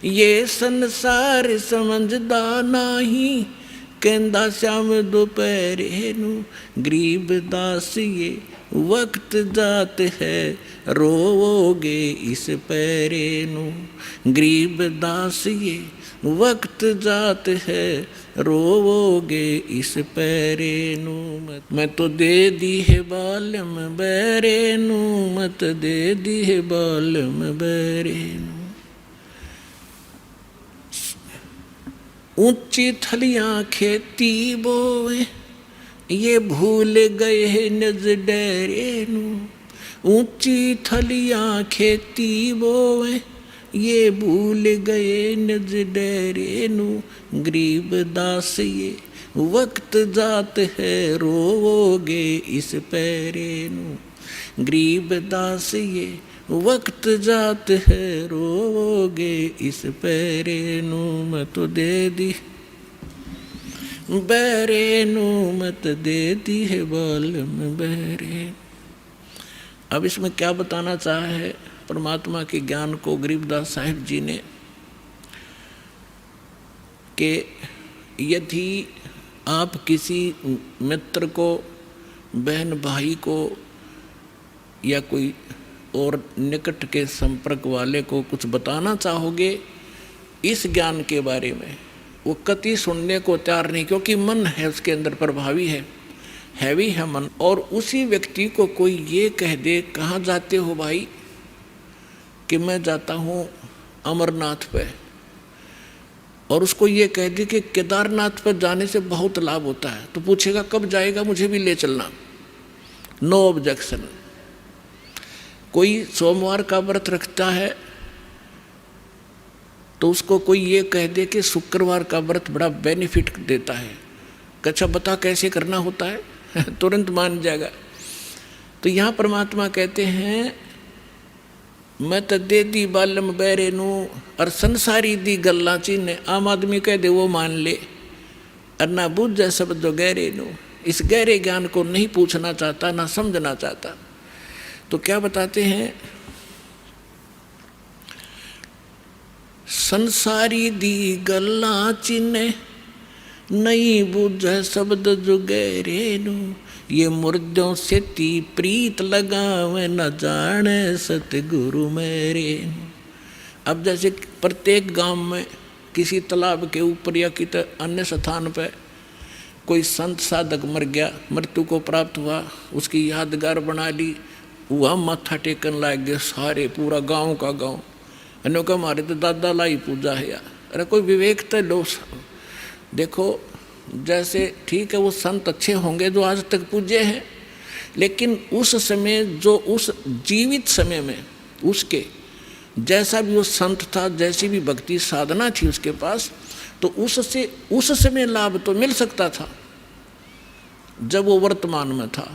ये संसार समझदा नाही, कहंदा श्याम दोपहरे नू। गरीबदास ये वक्त जात है, रोवोगे इस पैरे नू। गरीबदास ये वक्त जात है, रोवोगे इस पैरे नू। मैं तो दे दी है बालम बैरे नू, मत दे दी है बालम बैरे नू। ऊंची थलियां खेती बोए, ये भूल गए हैं नज डेरे नू। ऊंची थलियां खेती बोए, ये भूल गए नज डेरे नू। गरीबदास ये वक्त जात है, रोवोगे इस पैरे नू। गरीबदास ये वक्त जात है, रोवोगे इस पैरे नू। मैं तो दे दी बैरे नू, मत दे दी है बालम बैरे। अब इसमें क्या बताना चाहा है परमात्मा के ज्ञान को गरीबदास साहिब जी ने, कि यदि आप किसी मित्र को, बहन भाई को, या कोई और निकट के संपर्क वाले को कुछ बताना चाहोगे इस ज्ञान के बारे में, वो कति सुनने को तैयार नहीं, क्योंकि मन है उसके अंदर प्रभावी है, हैवी है मन। और उसी व्यक्ति को कोई ये कह दे, कहाँ जाते हो भाई, कि मैं जाता हूँ अमरनाथ पे, और उसको ये कह दे कि केदारनाथ पर जाने से बहुत लाभ होता है, तो पूछेगा कब जाएगा, मुझे भी ले चलना। No objection. कोई सोमवार का व्रत रखता है, तो उसको कोई ये कह दे कि शुक्रवार का व्रत बड़ा बेनिफिट देता है, अच्छा बता कैसे करना होता है, तुरंत मान जाएगा। तो यहाँ परमात्मा कहते हैं, मैं तो दे दी बालम बैरे नू, और संसारी दी गल्ला चीने। आम आदमी कह दे वो मान ले, और ना बुझ जाए सब जो गहरे नू। इस गहरे ज्ञान को नहीं पूछना चाहता, ना समझना चाहता। तो क्या बताते हैं, संसारी दी गल्ला चीने, नहीं बुझे शब्द जो गहरे नू। ये मुर्दों से ती प्रीत लगावे, न जाने सतगुरु मेरे। अब जैसे प्रत्येक गांव में किसी तालाब के ऊपर या किसी अन्य स्थान पर कोई संत साधक मर गया, मृत्यु को प्राप्त हुआ, उसकी यादगार बना ली, वह माथा टेकन लग गए सारे, पूरा गांव का गांव। अनोखा हमारे तो दादा लाई पूजा है यार। अरे कोई विवेक तो लो। देखो जैसे ठीक है वो संत अच्छे होंगे जो आज तक पूजे हैं, लेकिन उस समय जो उस जीवित समय में उसके जैसा भी वो संत था, जैसी भी भक्ति साधना थी उसके पास, तो उससे उस समय लाभ तो मिल सकता था जब वो वर्तमान में था।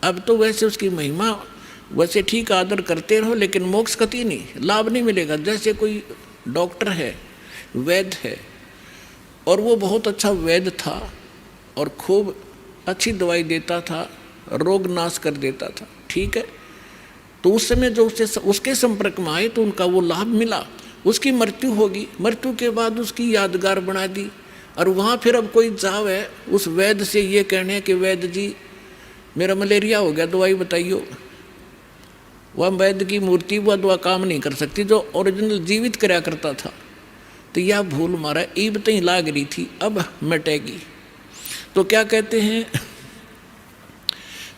अब तो वैसे उसकी महिमा वैसे ठीक आदर करते रहो, लेकिन मोक्ष कति नहीं, लाभ नहीं मिलेगा। जैसे कोई डॉक्टर है, वैद्य है, और वो बहुत अच्छा वैद्य था और खूब अच्छी दवाई देता था, रोग नाश कर देता था, ठीक है। तो उस समय जो उसके संपर्क में आए तो उनका वो लाभ मिला। उसकी मृत्यु होगी, मृत्यु के बाद उसकी यादगार बना दी, और वहाँ फिर अब कोई जावे उस वैद्य से ये कहने कि वैद्य जी मेरा मलेरिया हो गया, दवाई बताइयो। वह वैद्य की मूर्ति वह दवा काम नहीं कर सकती जो ओरिजिनल जीवित कराया करता था। तो यह भूल मारा ईब तई लाग रही थी, अब मिटेगी। तो क्या कहते हैं,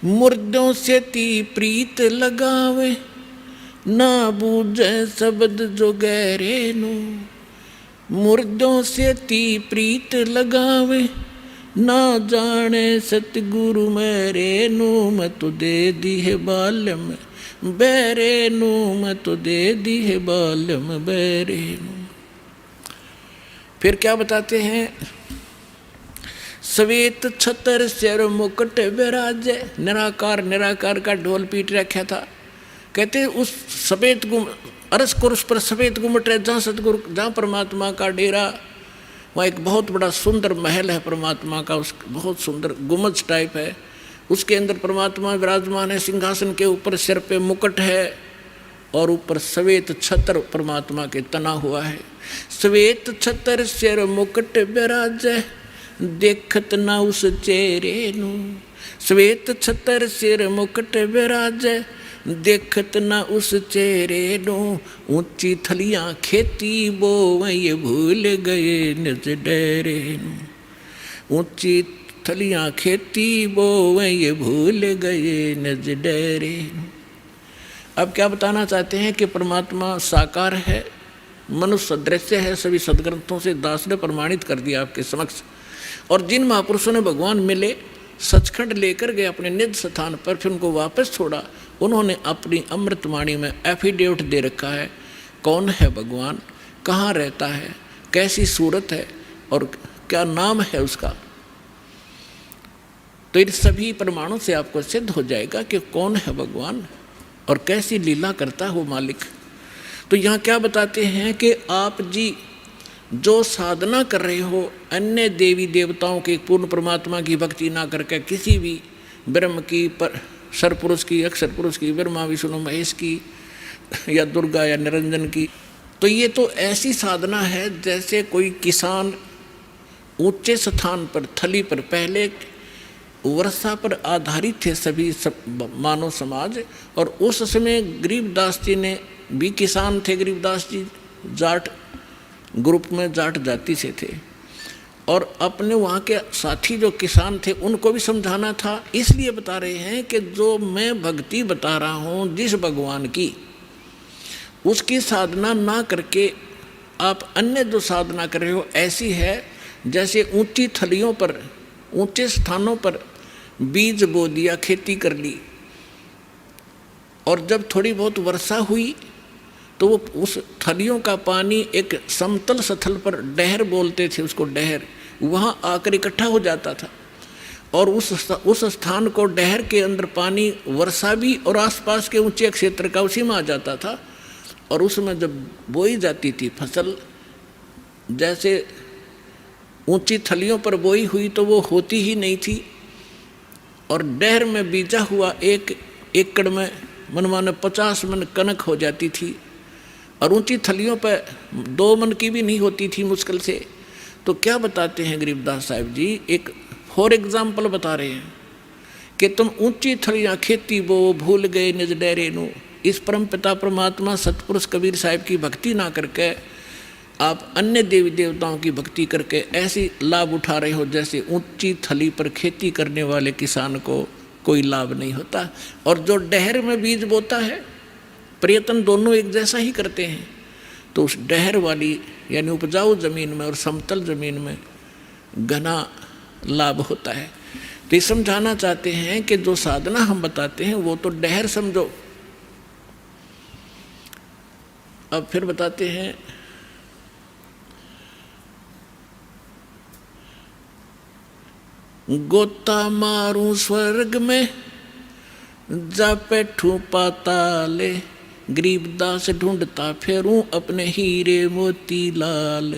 मुर्दों से ती प्रीत लगावे, ना बूझे शब्द जो गहरे नू। मुर्दों से ती प्रीत लगावे, ना जाने सतगुरु मेरे नू। मैं तो दे दी है बालम बैरे नू, मैं तो दे दी है बालम बैरे नू। फिर क्या बताते हैं, श्वेत छतर सिर मुकुट विराजे। निराकार निराकार का ढोल पीट रखा था। कहते उस सफेद अरस कुर्स पर सफेद गुम्मट है, जहाँ सतगुरु, जहाँ परमात्मा का डेरा, वहाँ एक बहुत बड़ा सुंदर महल है परमात्मा का, उस बहुत सुंदर गुम्बज टाइप है। उसके अंदर परमात्मा विराजमान है, सिंहासन के ऊपर सिर पे मुकुट है, और ऊपर श्वेत छत्र परमात्मा के तना हुआ है। श्वेत छत्र सिर मुकुट बिराजे, देखत ना उस चेहरे नू। श्वेत छत्र सिर मुकुट बिराजे, देखत ना उस चेहरे नू। ऊंची थलियां खेती बोवे, ये भूल गए निज डेरे नू। ऊंची थलियां खेती बोवे, ये भूल गए निज डेरे नू। अब क्या बताना चाहते हैं कि परमात्मा साकार है, मनुष्य सदृश्य है, सभी सदग्रंथों से दास ने प्रमाणित कर दिया आपके समक्ष। और जिन महापुरुषों ने भगवान मिले, सचखंड लेकर गए अपने निज स्थान पर, फिर उनको वापस छोड़ा, उन्होंने अपनी अमृतवाणी में एफिडेविट दे रखा है कौन है भगवान, कहाँ रहता है, कैसी सूरत है और क्या नाम है उसका। तो इन सभी प्रमाणों से आपको सिद्ध हो जाएगा कि कौन है भगवान और कैसी लीला करता है वो मालिक। तो यहाँ क्या बताते हैं कि आप जी जो साधना कर रहे हो, अन्य देवी देवताओं के पूर्ण परमात्मा की भक्ति ना करके किसी भी ब्रह्म की, पर सरपुरुष की, अक्षर पुरुष की, ब्रह्मा विष्णु महेश की, या दुर्गा या निरंजन की, तो ये तो ऐसी साधना है जैसे कोई किसान ऊंचे स्थान पर, थली पर, पहले वर्षा पर आधारित थे सभी मानव समाज। और उस समय गरीबदास जी ने भी किसान थे। गरीबदास जी जाट ग्रुप में, जाट जाति से थे, और अपने वहाँ के साथी जो किसान थे उनको भी समझाना था। इसलिए बता रहे हैं कि जो मैं भक्ति बता रहा हूँ जिस भगवान की, उसकी साधना ना करके आप अन्य जो साधना कर रहे हो ऐसी है जैसे ऊंची थलियों पर, ऊंचे स्थानों पर बीज बो दिया, खेती कर ली, और जब थोड़ी बहुत वर्षा हुई तो वो उस थलियों का पानी एक समतल स्थल पर, डहर बोलते थे उसको, डहर, वहाँ आकर इकट्ठा हो जाता था। और उस स्थान को, डहर के अंदर पानी वर्षा भी और आसपास के ऊंचे क्षेत्र का उसी में आ जाता था। और उसमें जब बोई जाती थी फसल, जैसे ऊंची थलियों पर बोई हुई तो वो होती ही नहीं थी, और डहर में बीजा हुआ 1 एकड़ में मनमाने 50 मन कनक हो जाती थी, और ऊंची थलियों पर 2 मन की भी नहीं होती थी मुश्किल से। तो क्या बताते हैं गरीबदास साहब जी, एक फॉर एग्जाम्पल बता रहे हैं कि तुम ऊंची थलियां खेती बो, भूल गए निज डेरे नू। इस परम पिता परमात्मा सतपुरुष कबीर साहिब की भक्ति ना करके आप अन्य देवी देवताओं की भक्ति करके ऐसी लाभ उठा रहे हो जैसे ऊंची थली पर खेती करने वाले किसान को कोई लाभ नहीं होता। और जो डहर में बीज बोता है, प्रयत्न दोनों एक जैसा ही करते हैं, तो उस डहर वाली यानी उपजाऊ ज़मीन में और समतल ज़मीन में घना लाभ होता है। तो ये समझाना चाहते हैं कि जो साधना हम बताते हैं वो तो डहर समझो। अब फिर बताते हैं, गोता मारूं स्वर्ग में, जा बैठूं पाताले, गरीबदास ढूंढता फेरूं अपने हीरे मोती लाल।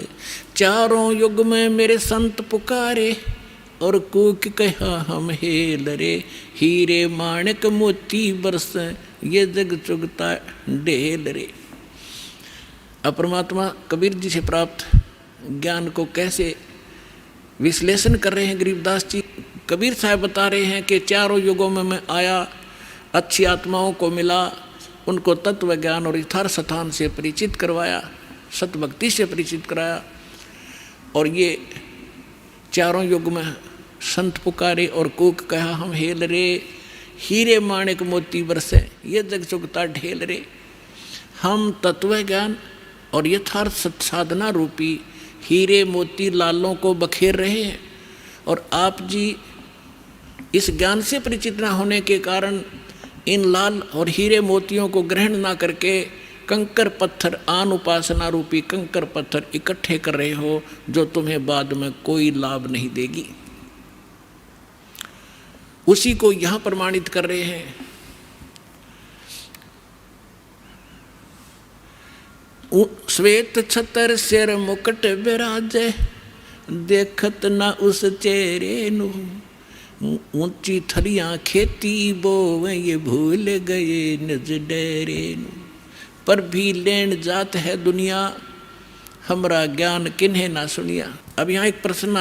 चारों युग में मेरे संत पुकारे, और कूक कहा हम हेल रे, हीरे माणिक मोती बरस, ये जग चुगता ढेल रे। अब परमात्मा कबीर जी से प्राप्त ज्ञान को कैसे विश्लेषण कर रहे हैं गरीबदास जी। कबीर साहब बता रहे हैं कि चारों युगों में मैं आया, अच्छी आत्माओं को मिला, उनको तत्व ज्ञान और यथार्थ स्थान से परिचित करवाया, सतभक्ति से परिचित कराया, और ये चारों युग में संत पुकारे और कूक कहा हम हेल रे, हीरे माणिक मोती बरसे, ये जग चुगता ढेल रे। हम तत्व ज्ञान और यथार्थ साधना रूपी हीरे मोती लालों को बखेर रहे हैं, और आप जी इस ज्ञान से परिचित न होने के कारण इन लाल और हीरे मोतियों को ग्रहण ना करके कंकर पत्थर, आन उपासना रूपी कंकर पत्थर इकट्ठे कर रहे हो, जो तुम्हें बाद में कोई लाभ नहीं देगी। उसी को यहाँ प्रमाणित कर रहे हैं। श्वेत छतर सिर मुकुट बिराजे, देखत ना उस चेहरे नू। ऊंची थलियां खेती बोवे, ये भूल गए निज डेरे नू। पर भी लेन जात है दुनिया, हमरा ज्ञान किन्हें ना सुनिया। अब यहाँ एक प्रश्न